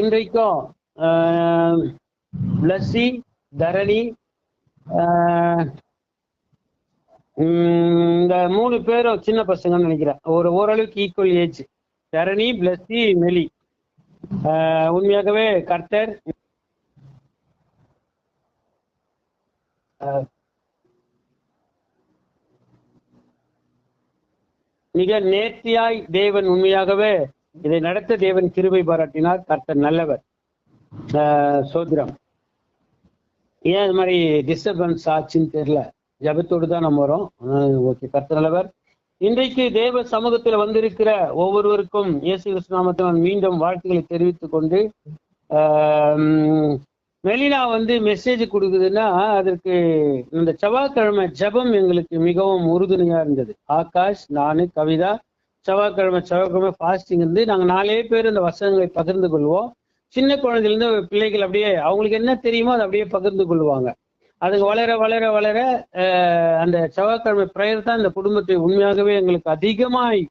இன்றைக்கும் பிளஸ்ஸி, தரணி, இந்த 3 பேரும் சின்ன பசங்கன்னு நினைக்கிறேன். ஓரளவுக்கு ஈக்குவல் ஏஜ். தரணி, பிளஸ்ஸி, மெலி. உண்மையாகவே கர்த்தர் மிக நேர்த்தியாய் தேவன் உண்மையாகவே இதை நடத்த தேவன் கிருபை பாராட்டினார். கர்த்தர் நல்லவர். சோத்திரம். ஏன் இது மாதிரி டிஸ்டர்பன்ஸ் ஆச்சுன்னு தெரியல. ஜபத்தோடு தான் நம்ம வரோம். ஓகே, கர்த்தர் நல்லவர். இன்றைக்கு தேவ சமூகத்தில் வந்திருக்கிற ஒவ்வொருவருக்கும் இயேசு கிறிஸ்து நாமத்தில் மீண்டும் வாழ்த்துக்களை தெரிவித்துக் கொண்டு, மெலினா மெசேஜ் கொடுக்குதுன்னா அதற்கு இந்த செவ்வாய்க்கிழமை ஜபம் எங்களுக்கு மிகவும் உறுதுணையா இருந்தது. ஆகாஷ், நானு, கவிதா செவ்வாய்க்கிழமை ஃபாஸ்டிங் இருந்து நாங்கள் 4 பேர் இந்த வசனங்களை பகிர்ந்து கொள்வோம். சின்ன குழந்தையிலேருந்து பிள்ளைகள் அப்படியே அவங்களுக்கு என்ன தெரியுமோ அதை அப்படியே பகிர்ந்து கொள்வாங்க. அதுங்க வளர வளர வளர அந்த செவ்வாய்க்கிழமை பிரேயர் தான் இந்த குடும்பத்தை உண்மையாகவே எங்களுக்கு அதிகமாய்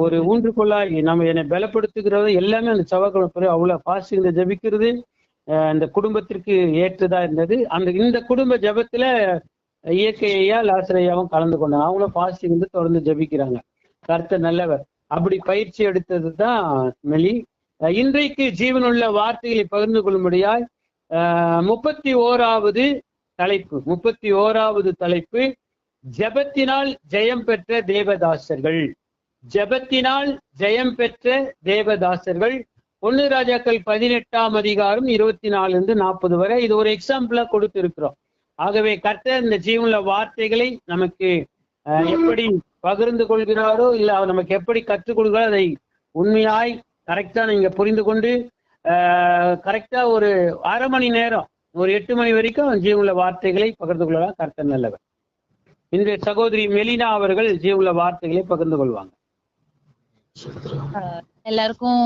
ஒரு ஊன்றுகொள்ளாய் நம்ம என்னை பலப்படுத்துகிறது. எல்லாமே அந்த செவ்வாய்க்கிழமை பிரேயர் அவ்வளோ ஃபாஸ்டிங் ஜபிக்கிறது இந்த குடும்பத்திற்கு ஏற்றதா இருந்தது. இந்த குடும்ப ஜபத்துல இயற்கையா லாசரையாவும் கலந்து கொண்டாங்க. அவங்களும் ஃபாஸ்டிங் தொடர்ந்து ஜபிக்கிறாங்க. கர்த்தர் நல்லவர். அப்படி பயிற்சி எடுத்தது தான் மெலி. இன்றைக்கு ஜீவனுள்ள வார்த்தைகளை பகிர்ந்து கொள்ளும்படியாய் 31வது தலைப்பு ஜபத்தினால் ஜெயம் பெற்ற தேவதாசர்கள். ஜபத்தினால் ஜெயம் பெற்ற தேவதாசர்கள். 1 ராஜாக்கள் 18ஆம் அதிகாரம் 24 - 40 வரை இது ஒரு எக்ஸாம்பிளா கொடுத்து இருக்கிறோம். ஆகவே கர்த்தர் இந்த ஜீவனுள்ள வார்த்தைகளை நமக்கு எப்படி பகிர்ந்து கொள்கிறாரோ இல்ல அவர் நமக்கு எப்படி கற்றுக் கொடுக்கிறாரோ அதை உண்மையாய் கரெக்டா நீங்க புரிந்து கொண்டு கரெக்டா ஒரு அரை மணி நேரம், ஒரு 8 மணி வரைக்கும் ஜீவனுள்ள வார்த்தைகளை பகிர்ந்து கொள்ளலாம். கர்த்தர் நல்லவர். இன்றைய சகோதரி மெலினா அவர்கள் ஜீவனுள்ள வார்த்தைகளை பகிர்ந்து கொள்வாங்க. எல்லாருக்கும்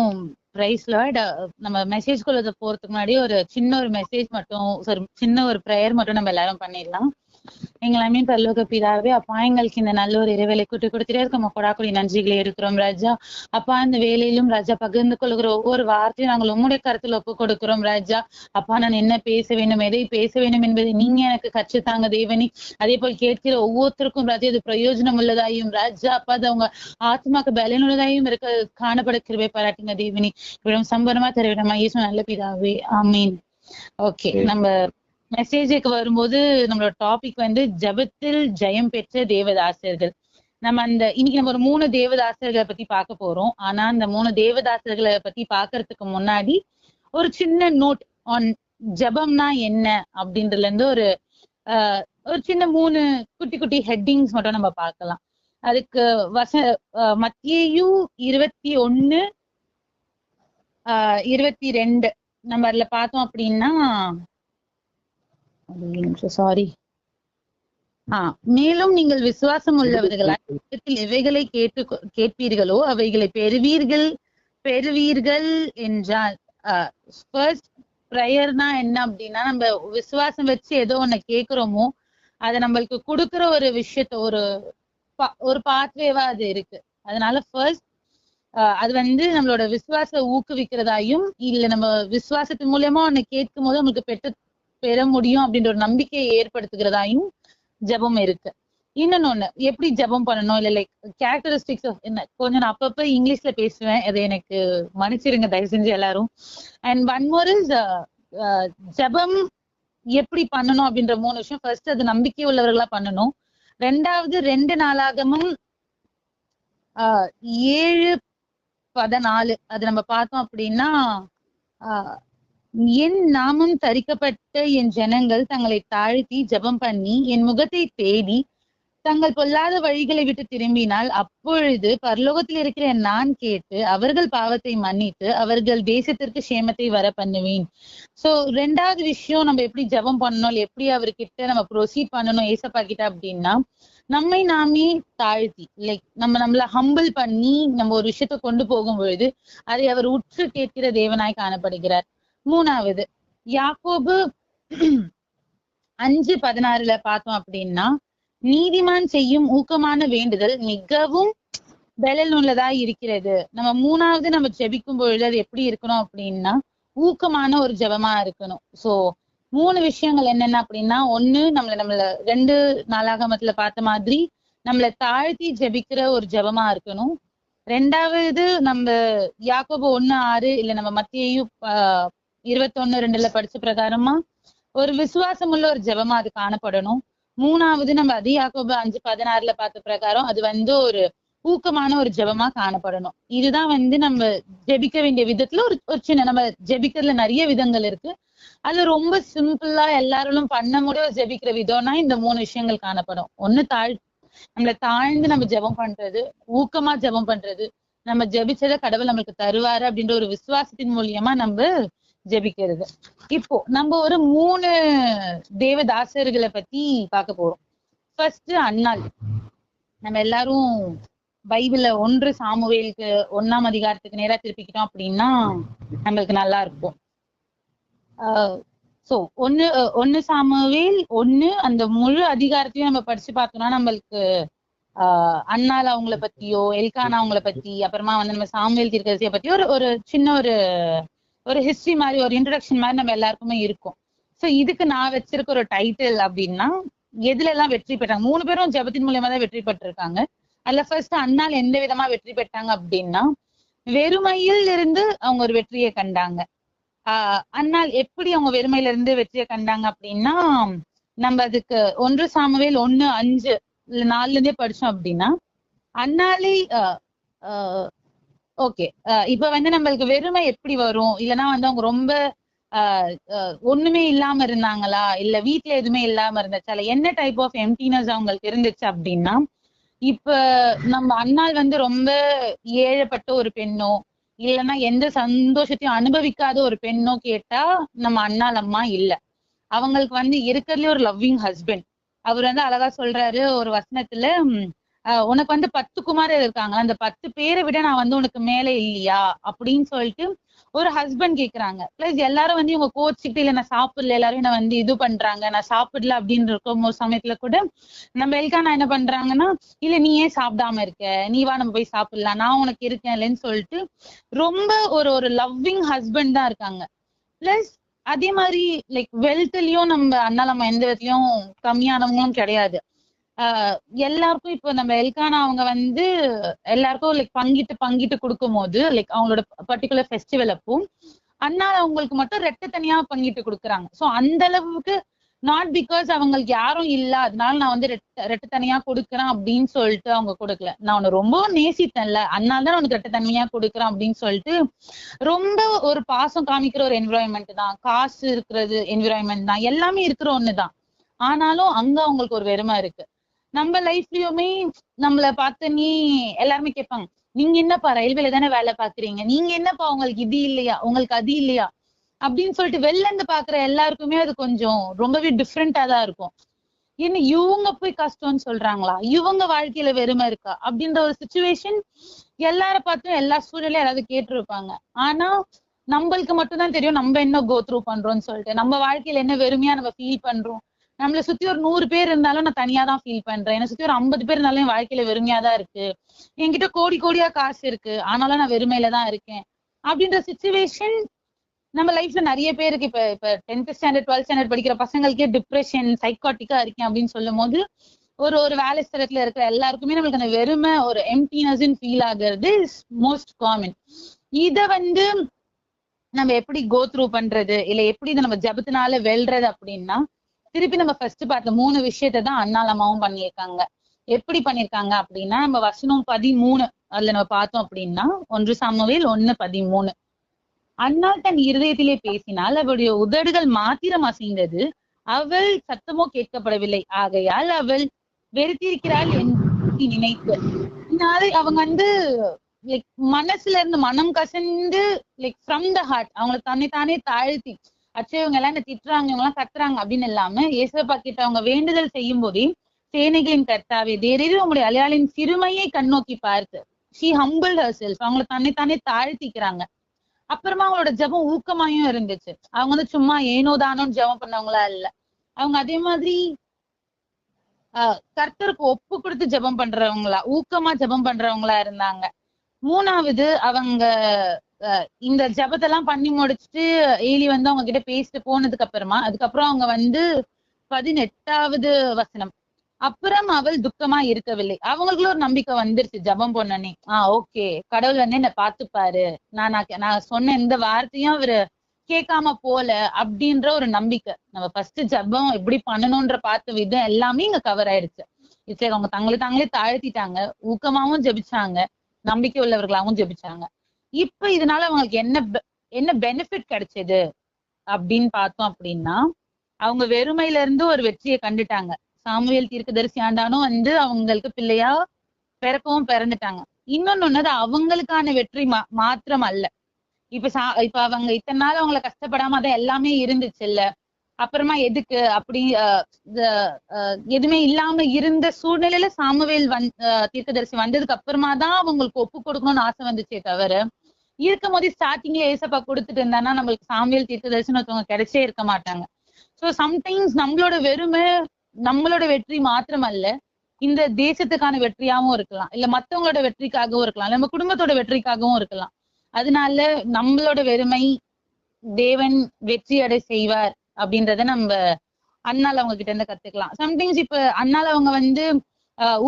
பிரைஸ் லார்ட். நம்ம மெசேஜ் குள்ள போறதுக்கு முன்னாடி ஒரு சின்ன மெசேஜ் மட்டும், சின்ன ஒரு ப்ரேயர் மட்டும் நம்ம எல்லாரும் பண்ணிடலாம். எங்களை பரலோக பிதாவே, அப்பா எங்களுக்கு இந்த நல்ல ஒரு இறைவேளை கூட்டி கொடுத்துட்டே இருக்க கொடாக்குடி நன்றிகளை எடுக்கிறோம் ராஜா. அப்பா இந்த வேலையிலும் ராஜா பகிர்ந்து கொள்கிற ஒவ்வொரு வார்த்தையும் நாங்கள் உங்களுடைய கருத்துல ஒப்பு கொடுக்கிறோம் ராஜா. அப்பா நான் என்ன பேச வேண்டும், எதை பேச வேண்டும் என்பதை நீங்க எனக்கு கற்றுத்தாங்க தேவனி. அதே போல் கேட்கிற ஒவ்வொருத்தருக்கும் ராஜா இது பிரயோஜனம் உள்ளதாயும் ராஜா. அப்பா அது அவங்க ஆத்மாக்கு பலனுள்ளதாயும் இருக்க காணப்பட கிருபை பாராட்டுங்க தேவனி. இவ்வளவு சம்பரமா தருவிடமா இயேசு நல்ல பிதாவே, ஆமீன். ஓகே, நம்ம மெசேஜுக்கு வரும்போது நம்மளோட டாபிக் ஜபத்தில் ஜெயம் பெற்ற தேவதாசர்கள். இன்னைக்கு நம்ம ஒரு 3 தேவதாசர்களை பத்தி பார்க்க போறோம். ஆனா அந்த 3 தேவதாசர்களை பத்தி பாக்குறதுக்கு முன்னாடி ஒரு சின்ன நோட் ஆன் ஜபம்னா என்ன அப்படின்றதுல இருந்து ஒரு சின்ன 3 குட்டி குட்டி ஹெட்டிங்ஸ் மட்டும் நம்ம பார்க்கலாம். அதுக்கு மத்தேயு 21 22 நம்ம அதுல பார்த்தோம் அப்படின்னா, சாரி, மேலும் நீங்கள் விசுவாசம் உள்ளவர்களால் எவைகளை கேட்பீர்களோ அவைகளை பெறுவீர்கள் என்றால், ஃபர்ஸ்ட் ப்ரேயர்னா என்ன அப்படின்னா, நம்ம விசுவாசம் வச்சு ஏதோ ஒண்ணு கேட்கிறோமோ அதை நம்மளுக்கு கொடுக்குற ஒரு விஷயத்த ஒரு பாத்வேவா அது இருக்கு. அதனால ஃபர்ஸ்ட் அது நம்மளோட விசுவாச ஊக்குவிக்கிறதாயும், இல்ல நம்ம விசுவாசத்தின் மூலியமா ஒண்ணு கேட்கும் போது நம்மளுக்கு பெற முடியும் அப்படின்ற ஒரு நம்பிக்கையை ஏற்படுத்துகிறதாயும் ஜபம் இருக்கு. இன்னொன்னு எப்படி ஜபம் பண்ணணும், இல்ல லைக் கேரக்டரிஸ்டிக்ஸ் ஆஃப் என்ன, கொஞ்சம் நான் அப்பப்ப இங்கிலீஷ்ல பேசுவேன், அதை எனக்கு மன்னிச்சிருங்க தயவு செஞ்சு எல்லாரும். அண்ட் ஒன் மோர் இஸ் ஜபம் எப்படி பண்ணணும் அப்படின்ற 3 விஷயம். ஃபர்ஸ்ட் அது நம்பிக்கை உள்ளவர்களா பண்ணணும். 2வது 2 நாளாகமும் 7:14 அது நம்ம பார்த்தோம் அப்படின்னா, என் நாமம் தரிக்கப்பட்ட என் ஜனங்கள் தங்களை தாழ்த்தி ஜெபம் பண்ணி என் முகத்தை தேடி தங்கள் பொல்லாத வழிகளை விட்டு திரும்பினால் அப்பொழுது பரலோகத்தில் இருக்கிற நான் கேட்டு அவர்கள் பாவத்தை மன்னித்து அவர்கள் தேசத்திற்கு சேமத்தை வர பண்ணுவேன். சோ 2வது விஷயம், நம்ம எப்படி ஜெபம் பண்ணணும், எப்படி அவர்கிட்ட நம்ம ப்ரொசீட் பண்ணணும் ஏசப்பா கிட்ட அப்படின்னா, நம்மை நாமே தாழ்த்தி, லைக் நம்மள ஹம்பிள் பண்ணி நம்ம ஒரு விஷயத்த கொண்டு போகும் பொழுது அதை அவர் உற்று கேட்கிற தேவனாய் காணப்படுகிறார். 3வது யாக்கோபு 5:16 பார்த்தோம் அப்படின்னா, நீதிமான் செய்யும் ஊக்கமான வேண்டுதல் மிகவும் பெலல் உள்ளதா இருக்கிறது. நம்ம மூணாவது நம்ம ஜெபிக்கும் பொழுது அது எப்படி இருக்கணும் அப்படின்னா ஊக்கமான ஒரு ஜெபமா இருக்கணும். சோ 3 விஷயங்கள் என்னென்ன அப்படின்னா, ஒண்ணு நம்மள 2 நாளாகமத்துல பார்த்த மாதிரி நம்மள தாழ்த்தி ஜெபிக்கிற ஒரு ஜெபமா இருக்கணும். 2வது நம்ம யாக்கோபு 1:6 இல்ல நம்ம மத்தேயு 21:2 படிச்ச பிரகாரமா ஒரு விசுவாசம் உள்ள ஒரு ஜெபமா அது காணப்படணும். 3வது நம்ம யாக்கோபு 5:16 பார்த்த பிரகாரம் அது ஒரு ஊக்கமான ஒரு ஜெபமா காணப்படணும். இதுதான் நம்ம ஜெபிக்க வேண்டிய விதத்துல ஒரு சின்ன, நம்ம ஜெபிக்கிறதுல நிறைய விதங்கள் இருக்கு. அது ரொம்ப சிம்பிளா எல்லாரும் பண்ண முடிய ஜெபிக்கிற விதம்னா இந்த 3 விஷயங்கள் காணப்படும். ஒண்ணு நம்மள தாழ்ந்து நம்ம ஜெபம் பண்றது, ஊக்கமா ஜெபம் பண்றது, நம்ம ஜெபிச்சத கடவுள் நம்மளுக்கு தருவாரு அப்படின்ற ஒரு விசுவாசத்தின் மூலியமா நம்ம ஜெபிக்கிறது. இப்போ நம்ம ஒரு 3 தேவதாசர்களை பத்தி பார்க்க போறோம். ஃபர்ஸ்ட் அன்னாள். நம்ம எல்லாரும் பைபிள்ல 1 சாமுவேலுக்கு 1ஆம் அதிகாரத்துக்கு நேரா திருப்பிக்கிட்டோம் அப்படின்னா நம்மளுக்கு நல்லா இருக்கும். சோ 1 சாமுவேல் 1 அந்த முழு அதிகாரத்தையும் நம்ம படிச்சு பார்த்தோம்னா நம்மளுக்கு அன்னாள் அவங்கள பத்தியோ, எல்கானா அவங்கள பத்தி, அப்புறமா நம்ம சாமுவேல் தீர்க்கதரிசியை பத்தி ஒரு சின்ன ஒரு ஹிஸ்டரி மாதிரி, ஒரு இன்ட்ரோடக்ஷன் மாதிரி நம்ம எல்லாருக்குமே இருக்கும். சோ இதுக்கு நான் வச்சிருக்க ஒரு டைட்டில் அப்படின்னா எதுல எல்லாம் வெற்றி பெற்றாங்க. 3 பேரும் ஜெபத்தின் மூலியமா தான் வெற்றி பெற்றிருக்காங்க. அதுல ஃபர்ஸ்ட் அன்னாள் எந்த விதமா வெற்றி பெற்றாங்க அப்படின்னா, வெறுமையில் இருந்து அவங்க ஒரு வெற்றியை கண்டாங்க. அன்னாள் எப்படி அவங்க வெறுமையில இருந்து வெற்றியை கண்டாங்க அப்படின்னா, நம்ம அதுக்கு 1 சாமுவேல் 1:5 இல்ல 4ல இருந்தே படிச்சோம் அப்படின்னா, அன்னாளை ஓகே இப்ப நம்மளுக்கு வெறுமை எப்படி வரும், இல்லைன்னா அவங்க ரொம்ப ஒண்ணுமே இல்லாம இருந்தாங்களா, இல்ல வீட்டுல எதுவுமே இல்லாம இருந்துச்சா, இல்ல என்ன டைப் ஆஃப் எம்டினஸ் அவங்களுக்கு இருந்துச்சு அப்படின்னா, இப்ப நம்ம அன்னாள் ரொம்ப ஏழப்பட்ட ஒரு பெண்ணோ, இல்லைன்னா எந்த சந்தோஷத்தையும் அனுபவிக்காத ஒரு பெண்ணோ கேட்டா நம்ம அன்னாள் அம்மா இல்ல. அவங்களுக்கு இருக்கிறதுலே ஒரு லவ்விங் ஹஸ்பண்ட். அவர் அழகா சொல்றாரு ஒரு வசனத்துல, உனக்கு 10 குமாரர் இருக்காங்க, அந்த 10 பேரை விட நான் உனக்கு மேல இல்லையா அப்படின்னு சொல்லிட்டு ஒரு ஹஸ்பண்ட் கேக்குறாங்க. பிளஸ் எல்லாரும் இவங்க கோச்சிக்கிட்டு இல்ல நான் சாப்பிடல, எல்லாரும் என்ன இது பண்றாங்க, நான் சாப்பிடல அப்படின்னு இருக்கும் ஒரு சமயத்துல கூட நம்ம எல்கானா என்ன பண்றாங்கன்னா, இல்ல நீ ஏன் சாப்பிடாம இருக்க, நீ வா நம்ம போய் சாப்பிடலாம், நான் உனக்கு இருக்கேன் இல்லைன்னு சொல்லிட்டு ரொம்ப ஒரு லவ்விங் ஹஸ்பண்ட் தான் இருக்காங்க. பிளஸ் அதே மாதிரி லைக் வெல்த்லயும் நம்ம அண்ணாலம்மா எந்த விதத்துலயும் கம்மியானவங்களும் கிடையாது. எல்லாருக்கும் இப்போ நம்ம எல்கானா அவங்க எல்லாருக்கும் லைக் பங்கிட்டு கொடுக்கும் போது லைக் அவங்களோட பர்டிகுலர் ஃபெஸ்டிவல் அப்போ அண்ணால் அவங்களுக்கு மட்டும் ரெட்டை தனியா பங்கிட்டு கொடுக்குறாங்க. ஸோ அந்த அளவுக்கு நாட் பிகாஸ் அவங்களுக்கு யாரும் இல்ல அதனால நான் ரெட்டை தனியா கொடுக்குறேன் அப்படின்னு சொல்லிட்டு அவங்க கொடுக்கல. நான் உன்னை ரொம்ப நேசித்தேன்ல அதனால தான் உனக்கு ரெட்டை தனியா கொடுக்குறேன் அப்படின்னு சொல்லிட்டு ரொம்ப ஒரு பாசம் காமிக்கிற ஒரு என்விரான்மெண்ட் தான், காசு இருக்கிறது என்விரான்மெண்ட் தான், எல்லாமே இருக்கிற ஒண்ணுதான். ஆனாலும் அங்க அவங்களுக்கு ஒரு வெறுமை இருக்கு. நம்ம லைஃப்லயுமே நம்மள பார்த்து எல்லாருமே கேட்பாங்க, நீங்க என்னப்பா ரயில்வேல தானே வேலை பாக்குறீங்க, நீங்க என்னப்பா உங்களுக்கு இது இல்லையா, உங்களுக்கு அது இல்லையா அப்படின்னு சொல்லிட்டு வெளில இருந்து பாக்குற எல்லாருக்குமே அது கொஞ்சம் ரொம்பவே டிஃப்ரெண்டா தான் இருக்கும். என்ன இவங்க போய் கஷ்டம்னு சொல்றாங்களா, இவங்க வாழ்க்கையில வெறுமை இருக்கா அப்படின்ற ஒரு சுச்சுவேஷன் எல்லார பார்த்தும் எல்லா சூழ்நிலையும் யாராவது கேட்டிருப்பாங்க. ஆனா நம்மளுக்கு மட்டும் தான் தெரியும் நம்ம என்ன கோ த்ரூ பண்றோம்னு சொல்லிட்டு. நம்ம வாழ்க்கையில என்ன வெறுமையா நம்ம ஃபீல் பண்றோம். நம்மளை சுத்தி ஒரு 100 பேர் இருந்தாலும் நான் தனியா தான் ஃபீல் பண்றேன், என்னை சுத்தி ஒரு 50 பேர் இருந்தாலும் என் வாழ்க்கையில வெறுமையா தான் இருக்கு, என்கிட்ட கோடியா காசு இருக்கு ஆனாலும் நான் வெறுமையில தான் இருக்கேன் அப்படின்ற சுச்சுவேஷன் நம்ம லைஃப்ல நிறைய பேருக்கு. இப்ப 10th ஸ்டாண்டர்ட் 12th ஸ்டாண்டர்ட் படிக்கிற பசங்களுக்கே டிப்ரெஷன் சைக்காட்டிக்கா இருக்கேன் அப்படின்னு சொல்லும் போது ஒரு வேலை ஸ்தலத்துல இருக்கிற எல்லாருக்குமே நம்மளுக்கு அந்த வெறுமை ஒரு எம்டினஸ் ஃபீல் ஆகுறது இஸ் மோஸ்ட் காமன். இத நம்ம எப்படி கோ த்ரூ பண்றது, இல்ல எப்படி இதை நம்ம ஜபத்தினால வெல்றது அப்படின்னா, திருப்பி நம்ம ஃபர்ஸ்ட் பார்த்த 3 விஷயத்தை தான் அன்னாள் அம்மாவும் பண்ணியிருக்காங்க. எப்படி பண்ணிருக்காங்க அப்படின்னா, நம்ம வசனம் 13 அதுல நம்ம பார்த்தோம் அப்படின்னா 1 சாமுவேல் 1:13, அன்னாள் தன் இருதயத்திலே பேசினால் அவளுடைய உதடுகள் மாத்திரம் அசைந்தது, அவள் சத்தமோ கேட்கப்படவில்லை, ஆகையால் அவள் வெறுத்திருக்கிறாள் என்று நினைத்து. அவங்க லைக் மனசுல இருந்து மனம் கசந்து லைக் ஃப்ரம் த ஹார்ட் அவங்களை தானே தாழ்த்தி, அச்சோ இவங்க எல்லாம் என்ன திட்டுறாங்க, இவங்க எல்லாம் கத்துறாங்க அப்படின்னு இல்லாம ஏசப்பா கிட்ட அவங்க வேண்டுதல் செய்யும் போதே, சேனைகளின் கர்த்தாவே தேரீர் உங்களுடைய அலையாளின் சிறுமையை கண்ணோக்கி பார்த்து ஷீ ஹம்பிள்ட் ஹர்செல்ஃப், அவங்களை தானே தாழ்த்திக்கிறாங்க. அப்புறமா அவங்களோட ஜெபம் ஊக்கமாயும் இருந்துச்சு. அவங்க சும்மா ஏனோ தானோன்னு ஜெபம் பண்ணவங்களா இல்ல. அவங்க அதே மாதிரி கர்த்தருக்கு ஒப்பு கொடுத்து ஜெபம் பண்றவங்களா, ஊக்கமா ஜெபம் பண்றவங்களா இருந்தாங்க. மூணாவது, அவங்க இந்த ஜெபத்தெல்லாம் பண்ணி முடிச்சுட்டு ஏலி வந்து அவங்க கிட்ட பேசிட்டு போனதுக்கு அப்புறமா அதுக்கப்புறம் அவங்க வந்து 18வது வசனம், அப்புறம் அவள் துக்கமா இருக்கவில்லை. அவங்களுக்குள்ள ஒரு நம்பிக்கை வந்துருச்சு ஜெபம் பண்ணனே. ஓகே, கடவுள் வந்து என்ன பாத்துப்பாரு, நான் சொன்ன இந்த வார்த்தையும் அவரு கேட்காம போல அப்படின்ற ஒரு நம்பிக்கை. நம்ம ஃபர்ஸ்ட் ஜெபம் எப்படி பண்ணணும்ன்ற பார்த்த விதம் எல்லாமே இங்க கவர் ஆயிடுச்சு. சரி, அவங்க தாங்களே தாழ்த்திட்டாங்க, ஊக்கமாவும் ஜெபிச்சாங்க, நம்பிக்கை உள்ளவர்களாவும் ஜெபிச்சாங்க. இப்ப இதனால அவங்களுக்கு என்ன பெனிஃபிட் கிடைச்சது அப்படின்னு பார்த்தோம் அப்படின்னா, அவங்க வெறுமையில இருந்து ஒரு வெற்றியை கண்டுட்டாங்க. சாமுவேல் தீர்க்கதரிசி ஆண்டானும் வந்து அவங்களுக்கு பிள்ளையா பிறந்துட்டாங்க. இன்னொன்னு அவங்களுக்கான வெற்றி மாத்திரம் அல்ல. இப்ப அவங்க இத்தனை நாள் அவங்கள கஷ்டப்படாம அதான் எல்லாமே இருந்துச்சு இல்ல, அப்புறமா எதுக்கு அப்படி எதுவுமே இல்லாம இருந்த சூழ்நிலையில சாமுவேல் தீர்க்கதரிசி வந்ததுக்கு அப்புறமா தான் அவங்களுக்கு ஒப்பு கொடுக்கணும்னு ஆசை வந்துச்சே தவிர, இருக்கும் போதே ஸ்டார்டிங்ல ஏசப்பா கொடுத்துட்டு இருந்தானா நம்மளுக்கு சாமுவேல் தீர்க்கதரிசின்னு ஒருத்தவங்க கிடைச்சே இருக்க மாட்டாங்க. சோ சம்டைம்ஸ் நம்மளோட வெறுமை நம்மளோட வெற்றி மாத்திரம் அல்ல, இந்த தேசத்துக்கான வெற்றியாவும் இருக்கலாம், இல்ல மத்தவங்களோட வெற்றிக்காகவும் இருக்கலாம், நம்ம குடும்பத்தோட வெற்றிக்காகவும் இருக்கலாம். அதனால நம்மளோட வெறுமை தேவன் வெற்றி அடை செய்வார் அப்படின்றத நம்ம அண்ணால அவங்க கிட்ட இருந்து கத்துக்கலாம். சம்டைம்ஸ் இப்ப அண்ணால அவங்க வந்து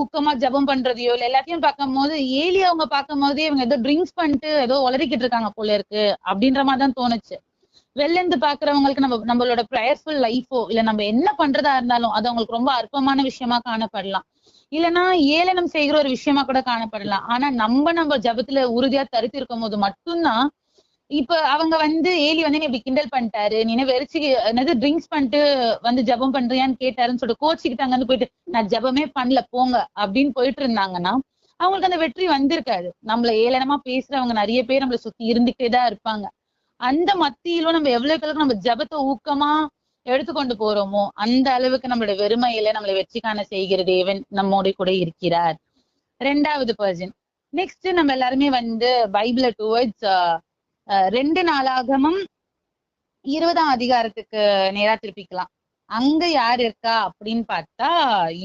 ஊக்கமா ஜெபம் பண்றதையோ இல்ல எல்லாத்தையும் பார்க்கும் போது ஏலி அவங்க பார்க்கும் போதே இவங்க ஏதோ ட்ரிங்க்ஸ் பண்ணிட்டு ஏதோ உளறிக்கிட்டு இருக்காங்க போல இருக்கு அப்படின்ற மாதிரி தான் தோணுச்சு. வெளில இருந்து பாக்குறவங்களுக்கு நம்மளோட ப்ரேயர்ஃபுல் லைஃபோ இல்ல நம்ம என்ன பண்றதா இருந்தாலும் அது அவங்களுக்கு ரொம்ப அற்பமான விஷயமா காணப்படலாம், இல்லைன்னா ஏளனம் செய்கிற ஒரு விஷயமா கூட காணப்படலாம். ஆனா நம்ம ஜபத்துல உறுதியா தரித்து இருக்கும் போது மட்டும்தான், இப்ப அவங்க வந்து ஏலி வந்து நீ இப்படி கிண்டல் பண்ணிட்டாரு, நீ என்ன வெறிச்சு என்னது ட்ரிங்க்ஸ் பண்ணிட்டு வந்து ஜபம் பண்றியான்னு கேட்டாருன்னு சொல்லிட்டு கோச்சிக்கிட்டு அங்க வந்து போயிட்டு நான் ஜபமே பண்ணல போங்க அப்படின்னு போயிட்டு இருந்தாங்கன்னா அவங்களுக்கு அந்த வெற்றி வந்திருக்காது. நம்மள ஏளனமா பேசுறவங்க நிறைய பேர் நம்மளை சுத்தி இருந்துகிட்டே தான் இருப்பாங்க. அந்த மத்தியிலும் நம்ம எவ்வளவுக்கு நம்ம ஜபத்தை ஊக்கமா எடுத்துக்கொண்டு போறோமோ அந்த அளவுக்கு நம்மளோட வெறுமையில நம்மளை வெற்றி காண செய்கிற தேவன் நம்மோட கூட இருக்கிறார். 2வது பர்சன். நெக்ஸ்ட் நம்ம எல்லாருமே வந்து பைபிள டுவர்ட்ஸ் 2 நாளாகமும் 20ஆம் அதிகாரத்துக்கு நேரா திருப்பிக்கலாம். அங்க யார் இருக்கா அப்படின்னு பார்த்தா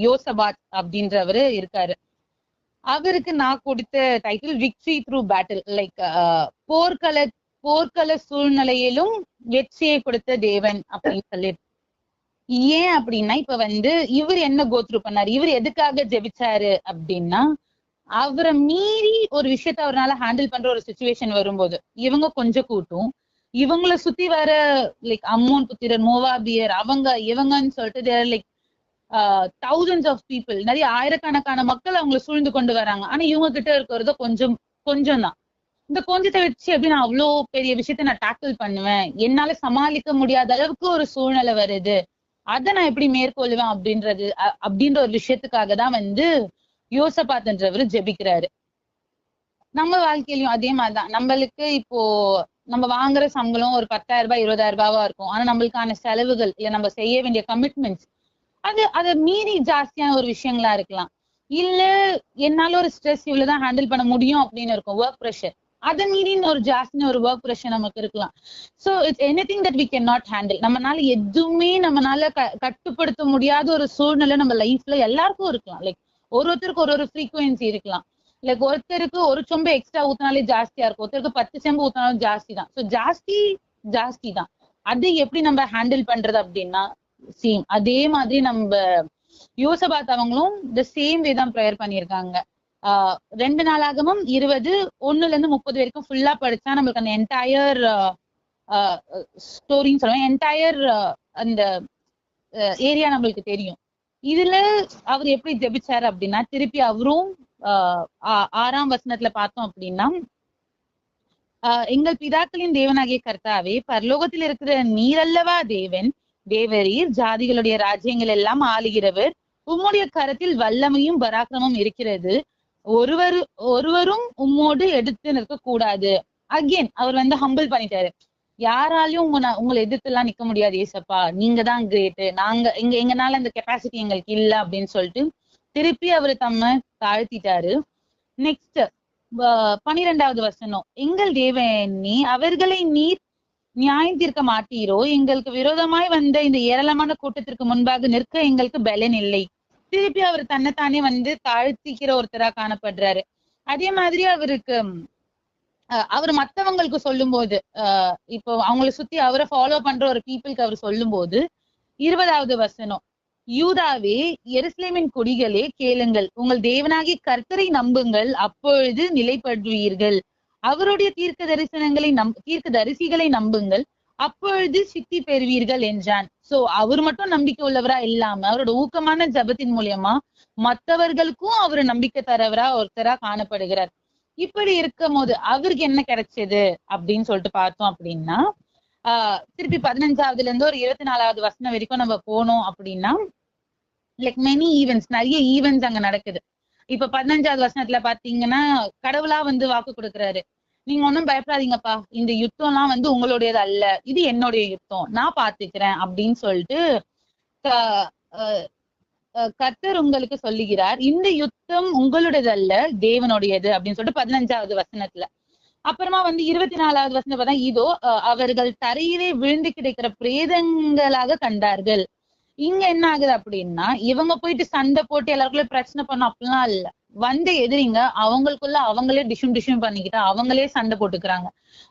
யோசபாத் அப்படின்றவரு இருக்காரு. அவருக்கு நான் கொடுத்த title victory through battle, like போர்க்கள சூழ்நிலையிலும் வெற்றியை கொடுத்த தேவன் அப்படின்னு சொல்லிட்டு. ஏன் அப்படின்னா இப்ப வந்து இவர் என்ன கோத்ரூ பண்ணாரு, இவர் எதுக்காக ஜெபிச்சாரு அப்படின்னா, அவரை மீறி ஒரு விஷயத்த அவரால் ஹேண்டில் பண்ற ஒரு சுச்சுவேஷன் வரும்போது இவங்க கொஞ்சம் கூட்டும், இவங்கள சுத்தி வர லைக் அம்மோன் புத்திரர் மோவாபியர் இவங்கன்னு சொல்லிட்டு தேர் லைக் thousands ஆஃப் பீப்புள், நிறைய ஆயிரக்கணக்கான மக்கள் அவங்கள சூழ்ந்து கொண்டு வராங்க. ஆனா இவங்க கிட்ட இருக்கிறது கொஞ்சம் தான். இந்த கொஞ்சத்தை வச்சு எப்படி நான் அவ்வளோ பெரிய விஷயத்த நான் டேக்கிள் பண்ணுவேன், என்னால சமாளிக்க முடியாத அளவுக்கு ஒரு சூழ்நிலை வருது, அதை நான் எப்படி மேற்கொள்வேன் அப்படின்ற ஒரு விஷயத்துக்காக தான் வந்து யோசபாத்ன்றவர் ஜெபிக்கிறாரு. நம்ம வாழ்க்கையிலயும் அதே மாதிரிதான். நம்மளுக்கு இப்போ நம்ம வாங்குற சம்பளம் ஒரு 10,000 ரூபாய் 20,000 ரூபாவா இருக்கும். ஆனா நம்மளுக்கான செலவுகள் இல்ல நம்ம செய்ய வேண்டிய கமிட்மெண்ட்ஸ் அதை மீறி ஜாஸ்தியான ஒரு விஷயங்களா இருக்கலாம். இல்ல என்னால ஒரு ஸ்ட்ரெஸ் இவ்வளவுதான் ஹேண்டில் பண்ண முடியும் அப்படின்னு இருக்கும், ஒர்க் ப்ரெஷர். அதை மீறி ஒரு ஜாஸ்தியான ஒரு ஒர்க் ப்ரெஷர் நமக்கு இருக்கலாம். So it's anything that we can not handle. நம்மளால எதுவுமே கட்டுப்படுத்த முடியாத ஒரு சூழ்நிலை நம்ம லைஃப்ல எல்லாருக்கும் இருக்கலாம். லைக் ஒருத்தருக்கு ஒரு ஃப்ரீக்வன்சி இருக்கலாம். லைக் ஒருத்தருக்கு ஒரு சொம்பு எக்ஸ்ட்ரா ஊத்தினாலே ஜாஸ்தியா இருக்கும், ஒருத்தருக்கு 10 செம்பு ஊத்தினாலும் ஜாஸ்தி தான். ஸோ ஜாஸ்தி தான். அது எப்படி நம்ம ஹேண்டில் பண்றது அப்படின்னா சேம் அதே மாதிரி நம்ம யோசபாத் அவங்களும் த சேம் வே தான் ப்ரேயர் பண்ணியிருக்காங்க. 2 நாளாகமும் 21-30 வரைக்கும் ஃபுல்லா படிச்சா நம்மளுக்கு அந்த என்டையர் ஸ்டோரின்னு சொல்லுவாங்க, என்டையர் அந்த ஏரியா நம்மளுக்கு தெரியும். இதுல அவர் எப்படி ஜெபிச்சாரு அப்படின்னா, திருப்பி அவரும் 6ஆம் வசனத்துல பார்த்தோம் அப்படின்னா, எங்கள் பிதாக்களின் தேவனாகிய கர்த்தாவே, பரலோகத்தில் இருக்கிற நீரல்லவா தேவரீர் ஜாதிகளுடைய ராஜ்யங்கள் எல்லாம் ஆளுகிறவர், உம்முடைய கரத்தில் வல்லமையும் பராக்கிரமும் இருக்கிறது, ஒருவரும் உம்மோடு எடுத்து நிற்க கூடாது. அகெயின் அவர் வந்து ஹம்பிள் பண்ணிட்டாரு. யாராலையும் உங்களை எதிர்த்து எல்லாம் நிக்க முடியாது ஏசப்பா, நீங்க தான் கிரேட்டு, எங்கனால அந்த கெப்பாசிட்டி எங்களுக்கு இல்ல அப்படின்னு சொல்லிட்டு திருப்பி அவரு தம்மை தாழ்த்திட்டாரு. நெக்ஸ்ட் 12வது வசனம், எங்கள் தேவனே, அவர்களை நீர் நியாயம் தீர்க்க மாட்டீரோ, எங்களுக்கு விரோதமாய் வந்த இந்த ஏராளமான கூட்டத்திற்கு முன்பாக நிற்க எங்களுக்கு பலன் இல்லை. திருப்பி அவர் தன்னைத்தானே வந்து தாழ்த்திக்கிற ஒருத்தரா காணப்படுறாரு. அதே மாதிரி அவருக்கு அவர் மத்தவங்களுக்கு சொல்லும் போது இப்போ அவங்களை சுத்தி அவரை ஃபாலோ பண்ற ஒரு பீப்புளுக்கு அவர் சொல்லும் போது 20வது வசனம், யூதாவே எருசலேமின் குடிகளே கேளுங்கள், உங்கள் தேவனாகிய கர்த்தரை நம்புங்கள், அப்பொழுது நிலைப்படுவீர்கள். அவருடைய தீர்க்க தரிசிகளை நம்புங்கள், அப்பொழுது சித்தி பெறுவீர்கள் என்றான். சோ அவர் மட்டும் நம்பிக்கை உள்ளவரா இல்லாம அவரோட ஊக்கமான ஜபத்தின் மூலியமா மற்றவர்களுக்கும் அவர் நம்பிக்கை தரவரா ஒருத்தரா காணப்படுகிறார். இப்படி இருக்கும் போது அவருக்கு என்ன கிடைச்சது அப்படின்னு சொல்லிட்டு பார்த்தோம் அப்படின்னா, திருப்பி 15வதுல இருந்து ஒரு 24வது வசனம் வரைக்கும் நம்ம போனோம் அப்படின்னா, லைக் மெனி ஈவென்ட்ஸ், நிறைய ஈவென்ட்ஸ் அங்க நடக்குது. இப்ப 15வது வசனத்துல பாத்தீங்கன்னா கடவுளா வந்து வாக்கு கொடுக்குறாரு, நீங்க ஒன்னும் பயப்படாதீங்கப்பா, இந்த யுத்தம் எல்லாம் வந்து உங்களுடையது அல்ல, இது என்னுடைய யுத்தம், நான் பாத்துக்கிறேன் அப்படின்னு சொல்லிட்டு கர்த்தர் உங்களுக்கு சொல்லுகிறார். இந்த யுத்தம் உங்களுடையது அல்ல, தேவனுடையது அப்படின்னு சொல்லிட்டு 15வது வசனத்துல. அப்புறமா வந்து 24வது வசனம் பார்த்தா, இதோ அவர்கள் தரையிலே விழுந்து கிடைக்கிற பிரேதங்களாக கண்டார்கள். இங்க என்ன ஆகுது அப்படின்னா, இவங்க போயிட்டு சண்டை போட்டு எல்லாருக்குள்ள பிரச்சனை பண்ணும் அப்படிலாம் இல்ல. வந்த எதிரிங்க அவங்களுக்குள்ள அவங்களே டிஷும் பண்ணிக்கிட்டா அவங்களே சண்டை போட்டுக்கிறாங்க,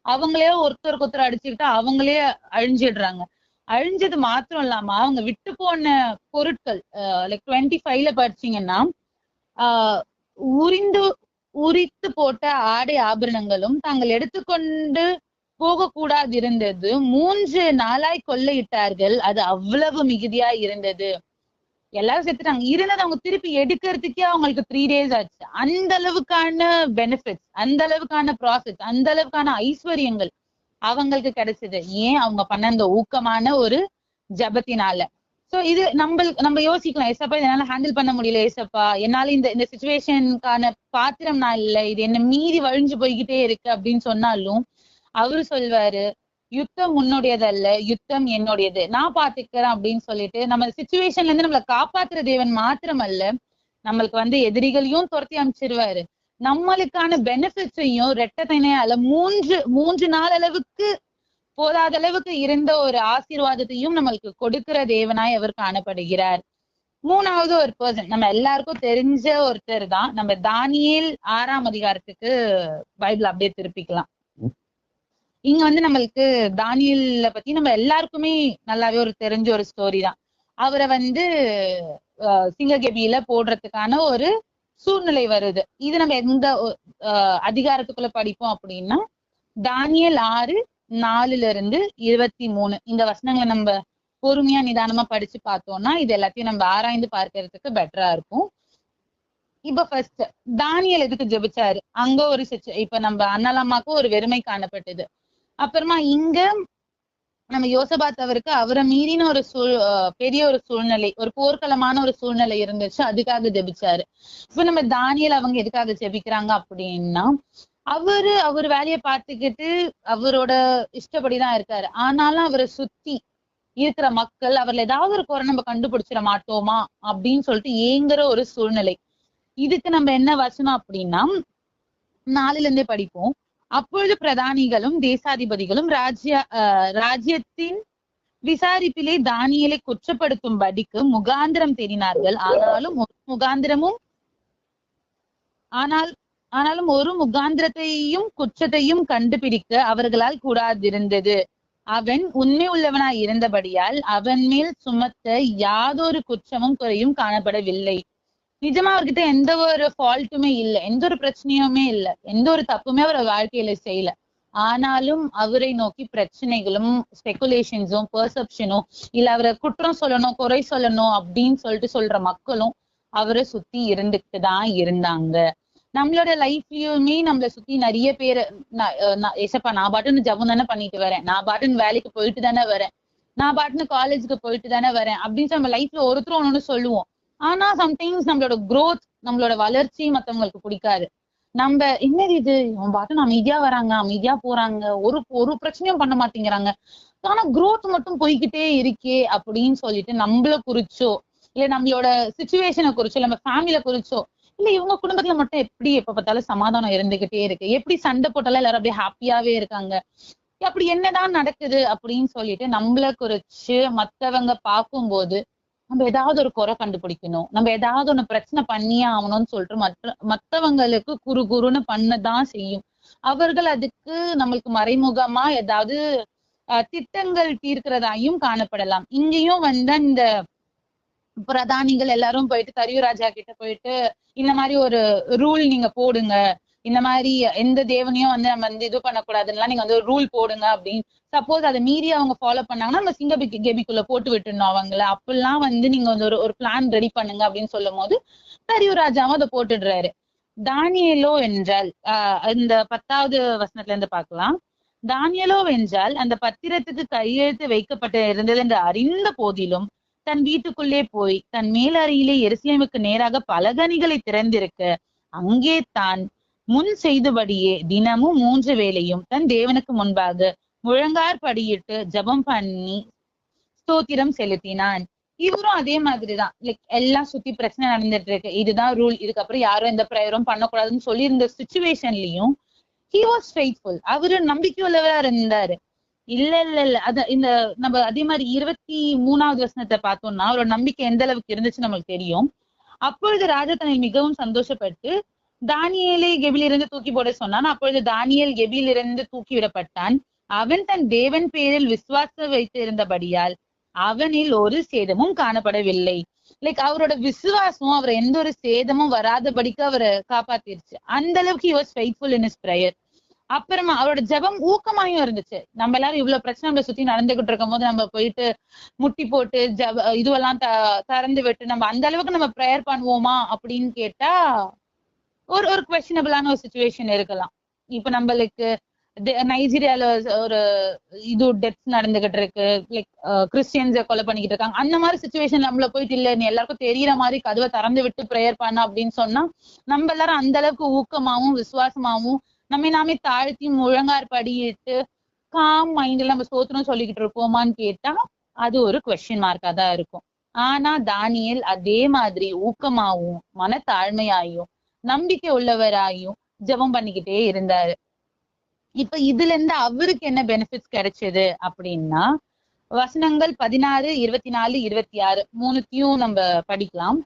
அவங்களே ஒருத்தருக்கு ஒருத்தர் அடிச்சுக்கிட்டா அவங்களே அழிஞ்சிடுறாங்க. அழிஞ்சது மாத்திரம் இல்லாம அவங்க விட்டு போன பொருட்கள், லைக் 25ல படிச்சீங்கன்னா உரித்து போட்ட ஆடை ஆபரணங்களும் தாங்கள் எடுத்துக்கொண்டு போகக்கூடாது இருந்தது 3 நாளாய் கொள்ளையிட்டார்கள், அது அவ்வளவு மிகுதியா இருந்தது. எல்லாரும் செத்துட்டாங்க, இருந்தது அவங்க திருப்பி எடுக்கிறதுக்கே அவங்களுக்கு 3 days ஆச்சு. அந்த அளவுக்கான பெனிஃபிட்ஸ், அந்த அளவுக்கான ப்ராஃபிட்ஸ், அந்த அளவுக்கான ஐஸ்வர்யங்கள் அவங்களுக்கு கிடைச்சது. ஏன்? அவங்க பண்ண அந்த ஊக்கமான ஒரு ஜபத்தினால. சோ இது நம்ம யோசிக்கலாம், ஏசப்பா என்னால ஹேண்டில் பண்ண முடியல, ஏசப்பா என்னால இந்த சிச்சுவேஷனுக்கான பாத்திரம் நான் இல்லை, இது என்ன மீறி வழிஞ்சு போய்கிட்டே இருக்கு அப்படின்னு சொன்னாலும் அவரு சொல்வாரு, யுத்தம் உன்னுடையது அல்ல, யுத்தம் என்னுடையது, நான் பாத்துக்கிறேன் அப்படின்னு சொல்லிட்டு நம்ம சிச்சுவேஷன்ல இருந்து நம்மளை காப்பாத்துற தேவன் மாத்திரம் அல்ல, நம்மளுக்கு வந்து எதிரிகளையும் துரத்தி அமைச்சிருவாரு, நம்மளுக்கான பெனிஃபிட்ஸையும் ரெட்டத்தனையால 3 நாள் அளவுக்கு போதாத அளவுக்கு இருந்த ஒரு ஆசீர்வாதத்தையும் நம்மளுக்கு கொடுக்கிற தேவனாய் அவர் காணப்படுகிறார். 3வது ஒரு பர்சன் நம்ம எல்லாருக்கும் தெரிஞ்ச ஒருத்தர் தான், நம்ம தானியேல் 6ஆம் அதிகாரத்துக்கு பைபிள் அப்படியே திருப்பிக்கலாம். இங்க வந்து நம்மளுக்கு தானியேல பத்தி நம்ம எல்லாருக்குமே நல்லாவே ஒரு தெரிஞ்ச ஒரு ஸ்டோரி தான். அவரை வந்து சிங்ககெபியில போடுறதுக்கான ஒரு சூழ்நிலை வருது. இது நம்ம எந்த அதிகாரத்துக்குள்ள படிப்போம் அப்படின்னா, தானியேல் 6:4ல இருந்து 23 இந்த வசனங்களை நம்ம பொறுமையா நிதானமா படிச்சு பார்த்தோம்னா இது எல்லாத்தையும் நம்ம ஆராய்ந்து பார்க்கறதுக்கு பெட்டரா இருக்கும். இப்ப ஃபர்ஸ்ட் தானியேல் எதுக்கு ஜெபிச்சாரு? அங்க ஒரு இப்ப நம்ம அண்ணலம்மாக்கும் ஒரு வெறுமை காணப்பட்டது. அப்புறமா இங்க நம்ம யோசபாத் அவருக்கு அவரை மீறின ஒரு பெரிய ஒரு சூழ்நிலை, ஒரு போர்க்களமான ஒரு சூழ்நிலை இருந்துச்சு, அதுக்காக ஜெபிச்சாரு. இப்ப நம்ம தானியேல் அவங்க எதுக்காக ஜெபிக்கிறாங்க அப்படின்னா, அவர் வேலையை பார்த்துக்கிட்டு அவரோட இஷ்டப்படிதான் இருக்காரு. ஆனாலும் அவரை சுத்தி இருக்கிற மக்கள் அவர்ல ஏதாவது ஒரு குறை நம்ம கண்டுபிடிச்சிட மாட்டோமா அப்படின்னு சொல்லிட்டு ஏங்குற ஒரு சூழ்நிலை. இதுக்கு நம்ம என்ன வசனம் அப்படின்னா 4ல இருந்தே படிப்போம். அப்பொழுது பிரதானிகளும் தேசாதிபதிகளும் ராஜ்யத்தின் விசாரிப்பிலே தானியேலை குற்றப்படுத்தும்படிக்கு முகாந்திரம் தேடினார்கள். ஆனாலும் ஒரு முகாந்திரத்தையும் குற்றத்தையும் கண்டுபிடிக்க அவர்களால் கூடாதிருந்தது. அவன் உண்மை உள்ளவனாய் இருந்தபடியால் அவன் மேல் சுமத்த யாதொரு குற்றமும் குறையும் காணப்படவில்லை. நிஜமா அவர்கிட்ட எந்த ஒரு ஃபால்ட்டுமே இல்லை, எந்த ஒரு பிரச்சனையுமே இல்லை, எந்த ஒரு தப்புமே அவர் வாழ்க்கையில செய்யல. ஆனாலும் அவரை நோக்கி பிரச்சனைகளும் ஸ்பெகுலேஷன்ஸும் பெர்செப்ஷனும் இல்ல அவரை குற்றம் சொல்லணும் குறை சொல்லணும் அப்படின்னு சொல்லிட்டு சொல்ற மக்களும் அவரை சுத்தி இருந்துட்டு தான் இருந்தாங்க. நம்மளோட லைஃப்லயுமே நம்மளை சுத்தி நிறைய பேர் ஏசப்பா நான் பாட்டுன்னு ஜபம் தானே பண்ணிட்டு வரேன், நான் பாட்டுன்னு வேலைக்கு போயிட்டு தானே வரேன், நான் பாட்டுன்னு காலேஜுக்கு போயிட்டு தானே வரேன் அப்படின்னு நம்ம லைஃப்ல ஒருத்தரும் ஒண்ணு சொல்லுவோம். ஆனா சம்டைம்ஸ் நம்மளோட growth, நம்மளோட வளர்ச்சி மத்தவங்களுக்கு பிடிக்காது. நம்ம என்னது இது, இவன் பாட்டு அமைதியா வராங்க, அமைதியா போறாங்க, ஒரு பிரச்சனையும் பண்ண மாட்டேங்கிறாங்க, ஆனா growth மட்டும் போய்கிட்டே இருக்கே அப்படின்னு சொல்லிட்டு நம்மள குறிச்சோ இல்ல நம்மளோட சிச்சுவேஷனை குறிச்சோ நம்ம ஃபேமிலியில குறிச்சோ இல்ல இவங்க குடும்பத்துல மட்டும் எப்படி எப்ப பார்த்தாலும் சமாதானம் இருந்துகிட்டே இருக்கு, எப்படி சண்டை போட்டாலும் எல்லாரும் அப்படியே ஹாப்பியாவே இருக்காங்க, அப்படி என்னதான் நடக்குது அப்படின்னு சொல்லிட்டு நம்மள குறிச்சு மத்தவங்க பார்க்கும்போது நம்ம ஏதாவது ஒரு குறை கண்டுபிடிக்கணும், நம்ம ஏதாவது ஒண்ணு பிரச்சனை பண்ணியே ஆகணும்னு சொல்லிட்டு மத்தவங்களுக்கு குறுன்னு பண்ணதான் செய்யும். அவர்கள் அதுக்கு நம்மளுக்கு மறைமுகமா ஏதாவது திட்டங்கள் தீர்க்கிறதாயும் காணப்படலாம். இங்கேயும் இந்த பிரதானிகள் எல்லாரும் போயிட்டு தரியு ராஜா கிட்ட போயிட்டு இந்த மாதிரி ஒரு ரூல் நீங்க போடுங்க, இந்த மாதிரி எந்த தேவனையும் நம்ம இது பண்ணக்கூடாதுன்னா நீங்க ஒரு ரூல் போடுங்க அப்படின்னு. சப்போஸ் அதை மீறி அவங்க ஃபாலோ பண்ணாங்கன்னா நம்ம சிங்க கெபிக்குள்ள போட்டு விட்டுருணும் அவங்கள. அப்பெல்லாம் நீங்க ஒரு பிளான் ரெடி பண்ணுங்க அப்படின்னு சொல்லும் போது தரியு ராஜாவும் அதை போட்டுடுறாரு. தானியேலோ என்றால் இந்த 10வது வசனத்துல இருந்து பார்க்கலாம். தானியேலோ என்றால் அந்த பத்திரத்துக்கு கையெழுத்து வைக்கப்பட்டு இருந்தது என்று அறிந்த போதிலும் தன் வீட்டுக்குள்ளே போய் தன் மேலறையிலே எருசலேமுக்கு நேராக பலகணிகளை திறந்திருக்க அங்கே தான் முன் செய்தபடியே தினமும் 3 வேளையும் தன் தேவனுக்கு முன்பாக முழங்கார் படியிட்டு ஜபம் பண்ணி ஸ்தோத்திரம் செலுத்தினான். இவரும் அதே மாதிரிதான், லைக் எல்லாம் சுத்தி பிரச்சனை நடந்துட்டு இருக்கு, இதுதான் ரூல், இதுக்கப்புறம் யாரும் எந்த பிரேயரும் பண்ணக்கூடாதுன்னு சொல்லி இருந்த சுச்சுவேஷன்லயும் he was faithful. அவரு நம்பிக்கை உள்ளவரா இருந்தாரு. இல்ல அத இந்த நம்ம அதே மாதிரி 23வது வசனத்தை பார்த்தோம்னா அவரோட நம்பிக்கை எந்த அளவுக்கு இருந்துச்சு நம்மளுக்கு தெரியும். அப்பொழுது ராஜா தன்னை மிகவும் சந்தோஷப்பட்டு தானியேலை கெபிலிருந்து தூக்கி போட சொன்னான். அப்பொழுது தானியேல் கெபிலிருந்து தூக்கி விடப்பட்டான். அவன் தன் தேவன் பேரில் விசுவாசம் வைத்து இருந்தபடியால் அவனில் ஒரு சேதமும் காணப்படவில்லை. லைக் அவரோட விசுவாசம் அவர் எந்த ஒரு சேதமும் வராதபடிக்கு அவரை காப்பாத்திருச்சு. அந்த அளவுக்கு he was faithful in his prayer. அப்புறமா அவரோட ஜெபம் ஊக்கமாயும் இருந்துச்சு. நம்ம எல்லாரும் இவ்வளவு பிரச்சனை நம்மளை சுத்தி நடந்துகிட்டு இருக்கும் போது நம்ம போயிட்டு முட்டி போட்டு இதுவெல்லாம் திறந்து விட்டு நம்ம அந்த அளவுக்கு நம்ம ப்ரேயர் பண்ணுவோமா அப்படின்னு கேட்டா ஒரு குவெஸ்டனபிளான ஒரு சுச்சுவேஷன் இருக்கலாம். இப்ப நம்மளுக்கு நைஜீரியால ஒரு டெத்ஸ் நடந்துகிட்டு இருக்கு, லைக் கிறிஸ்டியன்ஸை கொலை பண்ணிக்கிட்டு இருக்காங்க. அந்த மாதிரி சுச்சுவேஷன் நம்மள போயிட்டு இல்ல நீ எல்லாருக்கும் தெரியற மாதிரி கதவை திறந்து விட்டு ப்ரேயர் பண்ண அப்படின்னு சொன்னா நம்ம எல்லாரும் அந்த அளவுக்கு ஊக்கமாவும் விசுவாசமாவும் நாமே தாழ்த்தி முழங்கார் படியிட்டு காம் மைண்ட்ல நம்ம ஸ்தோத்திரம் சொல்லிக்கிட்டு இருப்போமான்னு கேட்டா அது ஒரு குவெஸ்டின் மார்க்கா தான் இருக்கும். ஆனா தானியேல் அதே மாதிரி ஊக்கமாவும் மனத்தாழ்மையாயும் நம்பிக்கை உள்ளவராயும் ஜெபம் பண்ணிக்கிட்டே இருந்தாரு. இப்ப இதுல இருந்து அவருக்கு என்ன பெனிஃபிட்ஸ் கிடைச்சது அப்படின்னா வசனங்கள் 16, 24, 26 மூணுத்தையும் நம்ம படிக்கலாம்.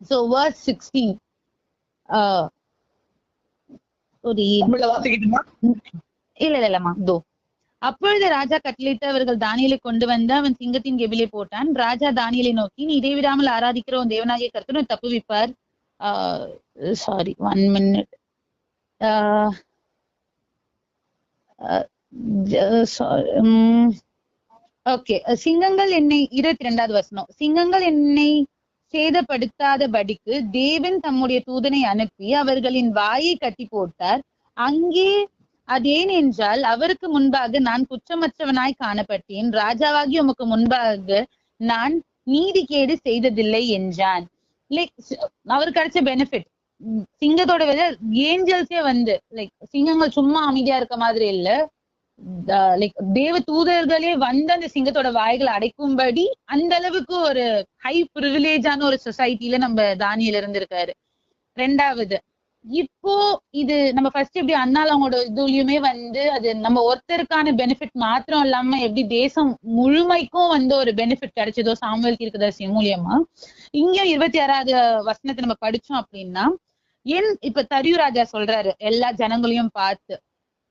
சோ verse 16 இல்லம்மா தோ. அப்பொழுது ராஜா கட்டளையிட்டு அவர்கள் தானியேலை கொண்டு வந்து அவன் சிங்கத்தின் கெபிலே போட்டான். ராஜா தானியேலை நோக்கி நீ இடைவிடாமல் ஆராதிக்கிற உன் தேவனாகிய கர்த்தர் தப்புவிப்பார். Sorry 1 minute. ஓகே, சிங்கங்கள் என்னை 22வது வசனம். சிங்கங்கள் என்னை சேதப்படுத்தாதபடிக்கு தேவன் தம்முடைய தூதனை அனுப்பி அவர்களின் வாயை கட்டி போட்டார். அங்கே அதேன் என்றால் அவருக்கு முன்பாக நான் குற்றமற்றவனாய் காணப்பட்டேன். ராஜாவாகி உமக்கு முன்பாக நான் நீதிகேடு செய்ததில்லை என்றான். லைக் அவருக்கு கிடைச்ச பெனிஃபிட் சிங்கத்தோட விட ஏஞ்சல்ஸே லைக் சிங்கங்கள் சும்மா அமைதியா இருக்க மாதிரி இல்ல, லைக் தேவ தூதர்களே அந்த சிங்கத்தோட வாய்களை அடைக்கும்படி அந்த அளவுக்கு ஒரு ஹை ப்ரிவிலேஜான ஒரு சொசைட்டில நம்ம தானியேல் இருந்திருக்காரு. 2வது, இப்போ இது நம்ம ஃபர்ஸ்ட் எப்படி அண்ணால அவங்களோட இதுலயுமே அது நம்ம ஒருத்தருக்கான பெனிஃபிட் மாத்திரம் இல்லாம எப்படி தேசம் முழுமைக்கும் ஒரு பெனிஃபிட் கிடைச்சதோ சாமுவேல் தீர்க்கதரிசி மூலியமா, இங்க 26வது வசனத்தை நம்ம படிச்சோம் அப்படின்னா இப்ப தரியு ராஜா சொல்றாரு எல்லா ஜனங்களையும் பார்த்து,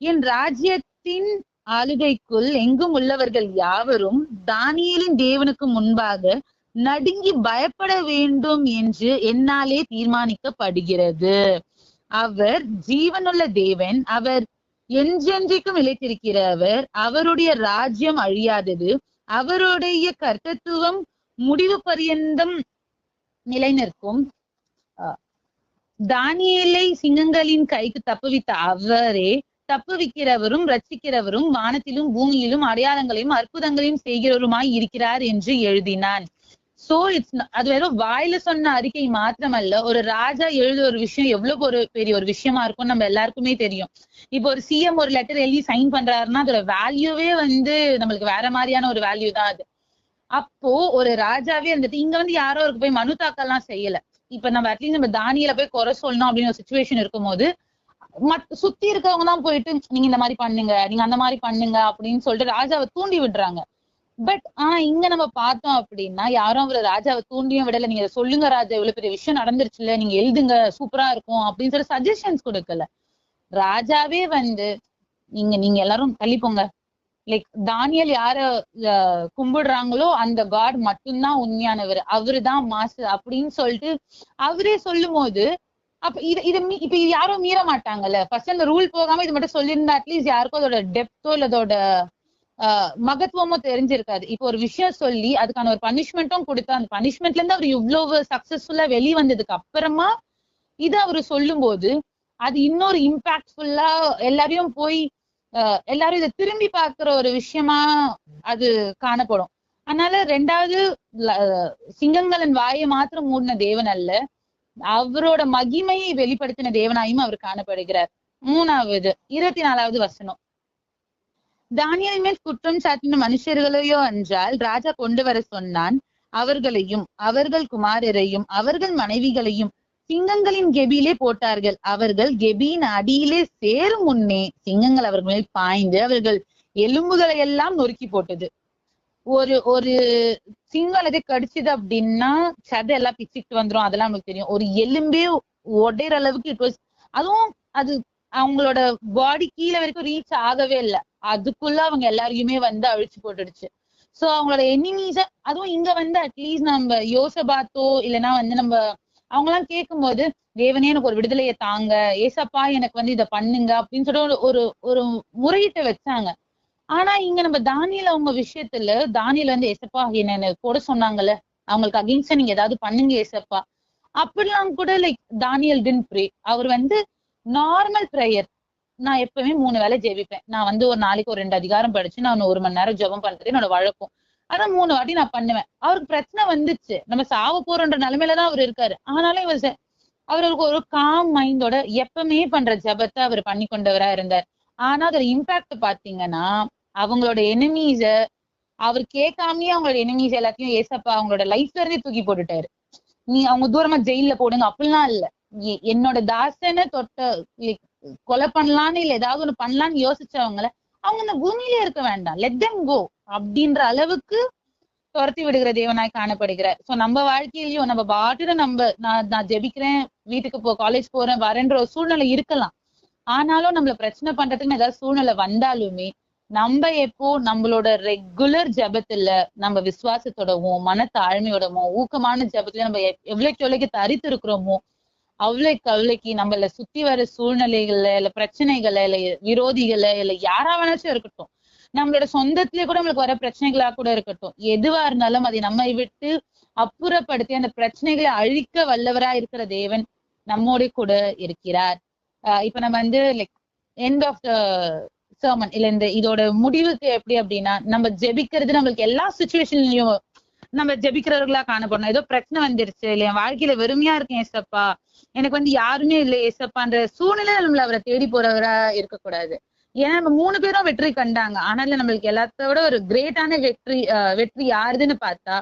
என் ராஜ்யத்தின் ஆளுகைக்குள் எங்கும் உள்ளவர்கள் யாவரும் தானியேலின் தேவனுக்கு முன்பாக நடுங்கி பயப்பட வேண்டும் என்று என்னாலே தீர்மானிக்கப்படுகிறது. அவர் ஜீவனுள்ள தேவன், அவர் என்றென்றைக்கும் நிலைத்திருக்கிறவர், அவருடைய ராஜ்யம் அழியாதது, அவருடைய கர்த்தத்துவம் முடிவு பரியந்தம் நிலை நிற்கும். தானியேலை சிங்கங்களின் கைக்கு தப்புவித்த அவரே தப்புவிக்கிறவரும் ரட்சிக்கிறவரும் வானத்திலும் பூமியிலும் அடையாளங்களையும் அற்புதங்களையும் செய்கிறவருமாய் இருக்கிறார் என்று எழுதினான். சோ அது வெறும் வாயில சொன்ன அறிக்கை மாத்திரமல்ல, ஒரு ராஜா எழுத ஒரு விஷயம் எவ்வளவு ஒரு பெரிய ஒரு விஷயமா இருக்கும் நம்ம எல்லாருக்குமே தெரியும். இப்போ ஒரு சிஎம் ஒரு லெட்டர் எழுதி சைன் பண்றாருன்னா அதோட வேல்யூவே நம்மளுக்கு வேற மாதிரியான ஒரு வேல்யூ தான் அது. அப்போ ஒரு ராஜாவே இங்க யாரோ அவருக்கு போய் மனு தாக்கல்லாம் செய்யல. இப்ப நம்ம அட்லீஸ்ட் நம்ம தானியேல போய் குறை சொல்லணும் அப்படின்னு ஒரு சுச்சுவேஷன் இருக்கும் போது சுத்தி இருக்கவங்க தான் போயிட்டு நீங்க இந்த மாதிரி பண்ணுங்க, நீங்க அந்த மாதிரி பண்ணுங்க அப்படின்னு சொல்லிட்டு ராஜாவை தூண்டி விடுறாங்க. பட் ஆனா இங்க நம்ம பார்த்தோம் அப்படின்னா யாரும் அவரை ராஜாவை தூண்டியும் விடல. நீங்க இதை சொல்லுங்க ராஜா, இவ்வளவு பெரிய விஷயம் நடந்துருச்சுல, நீங்க எழுதுங்க சூப்பரா இருக்கும் அப்படின்னு சொல்லி சஜஷன்ஸ் கொடுக்கல. ராஜாவே வந்து நீங்க எல்லாரும் தள்ளிப்போங்க, லைக் தானியல் யார கும்பிடுறாங்களோ அந்த காட் மட்டும்தான் உண்மையானவர், அவருதான் மாசு அப்படின்னு சொல்லிட்டு அவரே சொல்லும் போது அப்ப இப்ப இது யாரும் மீற மாட்டாங்கல்ல. ஃபர்ஸ்ட் அந்த ரூல் போகாம இது மட்டும் சொல்லியிருந்தா அட்லீஸ்ட் யாருக்கும் அதோட டெப்தோ இல்ல அதோட மகத்துவமோ தெரிஞ்சிருக்காது. இப்போ ஒரு விஷயம் சொல்லி அதுக்கான ஒரு பனிஷ்மெண்ட்டும் கொடுத்தா அந்த பனிஷ்மெண்ட்ல இருந்து அவர் இவ்வளவு சக்சஸ்ஃபுல்லா வெளி வந்ததுக்கு அப்புறமா இது அவரு சொல்லும் போது அது இன்னொரு இம்பாக்ட்ஃபுல்லா எல்லாரையும் போய் எல்லாரும் இதை திரும்பி பார்க்கிற ஒரு விஷயமா அது காணப்படும். அதனால ரெண்டாவது சிங்கங்களின் வாயை மாத்திரம் மூடின தேவன் அல்ல, அவரோட மகிமையை வெளிப்படுத்தின தேவனாயும் அவர் காணப்படுகிறார். மூணாவது 24வது வசனம், தானியேல் மேல் குற்றம் சாட்டின மனுஷர்களையோ என்றால் ராஜா கொண்டு வர சொன்னான், அவர்களையும் அவர்கள் குமாரரையும் அவர்கள் மனைவிகளையும் சிங்கங்களின் கெபியிலே போட்டார்கள். அவர்கள் கெபியின் அடியிலே சேரும் முன்னே சிங்கங்கள் அவர்கள் மேல் பாய்ந்து அவர்கள் எலும்புகளை எல்லாம் நொறுக்கி போட்டது. ஒரு சிங்கம் எதை கடிச்சது அப்படின்னா சதை எல்லாம் பிச்சுட்டு வந்துரும், அதெல்லாம் நமக்கு தெரியும். ஒரு எலும்பே உடைற அளவுக்கு இட் வாஸ், அதுவும் அது அவங்களோட பாடி கீழே வரைக்கும் ரீச் ஆகவே இல்லை, அதுக்குள்ள அவங்க எல்லாரையுமே வந்து அழிச்சு போட்டுடுச்சு. சோ அவங்களோட எனிமீஸ, அதுவும் இங்க வந்து அட்லீஸ்ட் நம்ம யோசபாத்தோ இல்லைன்னா வந்து நம்ம அவங்கெல்லாம் கேட்கும் போது தேவனே எனக்கு ஒரு விடுதலையை தாங்க, ஏசப்பா எனக்கு வந்து இதை பண்ணுங்க அப்படின்னு சொல்லிட்டு ஒரு ஒரு முறையிட்ட வச்சாங்க. ஆனா இங்க நம்ம தானியல் அவங்க விஷயத்துல தானியல் வந்து ஏசப்பா என்ன போட சொன்னாங்கல்ல, அவங்களுக்கு அகெயின்ஸ்டா நீங்க ஏதாவது பண்ணுங்க ஏசப்பா அப்படிலாம் கூட லைக் தானியல் டின் ப்ரே. அவர் வந்து நார்மல் ப்ரேயர், நான் எப்பவுமே 3 வேளை ஜெபிப்பேன், நான் வந்து ஒரு நாளைக்கு ஒரு 2 அதிகாரம் படிச்சு நான் 1 மணி நேரம் ஜெபம் பண்றது என்னோட வழக்கம், அதான் 3 வாட்டி நான் பண்ணுவேன். அவருக்கு பிரச்சனை வந்துச்சு, நம்ம சாவ போறோன்ற நிலைமையிலதான் அவர் இருக்காரு. ஆனாலும் அவருக்கு ஒரு காம் மைண்டோட எப்பவுமே பண்ற ஜெபத்தை அவர் பண்ணி கொண்டவரா இருந்தார். ஆனா அதோட இம்பாக்ட் பாத்தீங்கன்னா அவங்களோட எனிமீஸ அவர் கேட்காமயே அவங்களோட எனிமீஸ் எல்லாத்தையும் ஏசப்பா அவங்களோட லைஃப்ல இருந்தே தூக்கி போட்டுட்டாரு. நீ அவங்க தூரமா ஜெயில போடுங்க அப்படிலாம் இல்ல, என்னோட தாசனை கொலை பண்ணலான்னு இல்ல ஏதாவது ஒண்ணு பண்ணலான்னு யோசிச்சவங்கள அவங்க இந்த பூமியிலே இருக்க வேண்டாம், லெட் தெம் கோ அப்படின்ற அளவுக்கு துரத்தி விடுகிற தேவனாய் காணப்படுகிறார். சோ நம்ம வாழ்க்கையிலயும் நம்ம பாட்டுல நான் ஜெபிக்கிறேன், வீட்டுக்கு காலேஜ் போறேன் வரேன்ற ஒரு சூழ்நிலை இருக்கலாம். ஆனாலும் நம்மள பிரச்சனை பண்றதுக்குன்னு ஏதாவது சூழ்நிலை வந்தாலுமே நம்ம எப்போ நம்மளோட ரெகுலர் ஜபத்துல நம்ம விசுவாசத்தோடவும் மன தாழ்மையோடவும் ஊக்கமான ஜபத்துல நம்ம எவ்வளவுக்கு தரித்து இருக்கிறோமோ அவ்வளவுக்கு நம்மள சுத்தி வர சூழ்நிலைகள்ல இல்ல பிரச்சனைகளை இல்ல விரோதிகளை இல்ல யாரா வேணாச்சும் இருக்கட்டும், நம்மளோட சொந்தத்திலேயே கூட நம்மளுக்கு வர பிரச்சனைகளா கூட இருக்கட்டும், எதுவா இருந்தாலும் அதை நம்மை விட்டு அப்புறப்படுத்தி அந்த பிரச்சனைகளை அழிக்க வல்லவரா இருக்கிற தேவன் நம்மோட கூட இருக்கிறார். இப்ப நம்ம வந்து like end of the sermon இல்ல இதோட முடிவுக்கு எப்படி அப்படின்னா, நம்ம ஜெபிக்கிறது நம்மளுக்கு எல்லா சுச்சுவேஷன்லயும் நம்ம ஜெபிக்கிறவர்களா காணப்படணும். ஏதோ பிரச்சனை வந்துருச்சு இல்ல என் வாழ்க்கையில வெறுமையா இருக்கேன் ஏசப்பா, எனக்கு வந்து யாருமே இல்லை ஏசப்பான்ற சூழ்நிலை நம்மள அவரை தேடி போறவரா இருக்கக்கூடாது. ஏன்னா நம்ம 3 பேரும் வெற்றி கண்டாங்க, ஆனாலும் நம்மளுக்கு எல்லாத்தோட ஒரு கிரேட்டான வெற்றி யாருதுன்னு பார்த்தா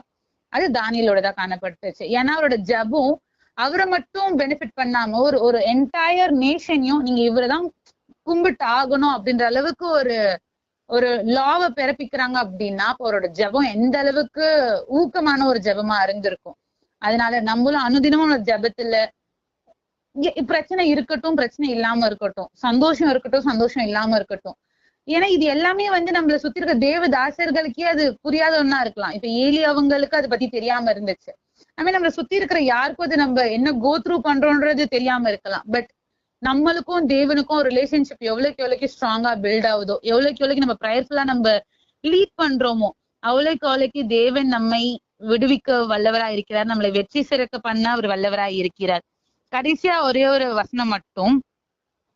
அது தானியலோட தான் காணப்பட்டுச்சு. ஏன்னா அவரோட ஜபம் அவரை மட்டும் பெனிஃபிட் பண்ணாம ஒரு என்டையர் நேஷனையும் நீங்க இவரைதான் கும்பிட்டு ஆகணும் அப்படின்ற அளவுக்கு ஒரு லாவை பிறப்பிக்கிறாங்க அப்படின்னா அப்போ அவரோட ஜபம் எந்த அளவுக்கு ஊக்கமான ஒரு ஜபமா இருந்திருக்கும். அதனால நம்மளும் அனுதினமும் ஜபத்துல பிரச்சனை இருக்கட்டும் பிரச்சனை இல்லாம இருக்கட்டும், சந்தோஷம் இருக்கட்டும் சந்தோஷம் இல்லாம இருக்கட்டும், ஏன்னா இது எல்லாமே வந்து நம்மள சுத்தி இருக்க தேவதாசர்களுக்கே அது புரியாத ஒன்னா இருக்கலாம். இப்ப ஏலி அவங்களுக்கு அதை பத்தி தெரியாம இருந்துச்சு, நம்மள சுத்தி இருக்கிற யாருக்கும் அது நம்ம என்ன கோ த்ரூ பண்றோன்றது தெரியாம இருக்கலாம். பட் நம்மளுக்கும் தேவனுக்கும் ரிலேஷன்ஷிப் எவ்வளவுக்கு ஸ்ட்ராங்கா பில்ட் ஆகுதோ, எவ்வளவுக்கு நம்ம ப்ரேயர்ஃபுல்லா நம்ம லீட் பண்றோமோ அவ்வளவுக்கு தேவன் நம்மை விடுவிக்க வல்லவராய் இருக்கிறார், நம்மளை வெற்றி சிறக்க பண்ண அவர் வல்லவராய் இருக்கிறார். கடைசியா ஒரே ஒரு வசனம் மட்டும்,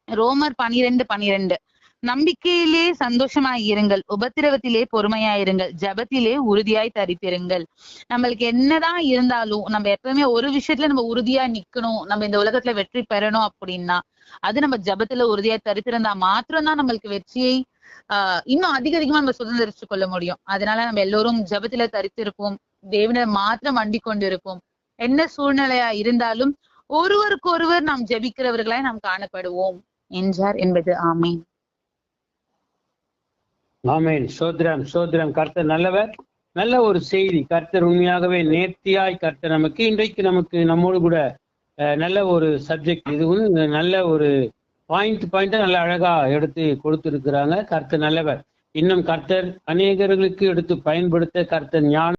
ரோமர் 12:12, நம்பிக்கையிலே சந்தோஷமாய் இருங்கள், உபத்திரவத்திலே பொறுமையாயிருங்கள், ஜபத்திலே உறுதியாய் தரித்திருங்கள். நம்மளுக்கு என்னதான் இருந்தாலும் நம்ம எப்பவுமே ஒரு விஷயத்துல நம்ம உறுதியா நிக்கணும், நம்ம இந்த உலகத்துல வெற்றி பெறணும் அப்படின்னா அது நம்ம ஜபத்துல உறுதியா தரித்திருந்தா மாத்திரம்தான் நம்மளுக்கு வெற்றியை இன்னும் அதிகமா நம்ம சுதந்திரிச்சு கொள்ள முடியும். அதனால நம்ம எல்லோரும் ஜபத்துல தரித்திருப்போம், தேவனை மாத்திரம் அண்டிக் கொண்டு இருப்போம். என்ன சூழ்நிலையா இருந்தாலும் ஒருவருக்கொருவர் நாம் ஜெபிக்கிறவர்களாய் நாம் காணப்படுவோம் என்றார் என்பது. ஆமீன். ஆமீன். சோத்ரம் சோத்ரம். கர்த்தர் நல்லவர். நல்ல ஒரு செய்தி. கர்த்தர் உண்மையாகவே நேர்த்தியாய் கர்த்தர் இன்றைக்கு நம்மோடு கூட நல்ல ஒரு சப்ஜெக்ட், இதுவும் நல்ல ஒரு பாயிண்டா நல்ல அழகா எடுத்து கொடுத்திருக்கிறாங்க. கர்த்தர் நல்லவர். இன்னும் கர்த்தர் அநேகர்களுக்கு எடுத்து பயன்படுத்த கர்த்தர் ஞான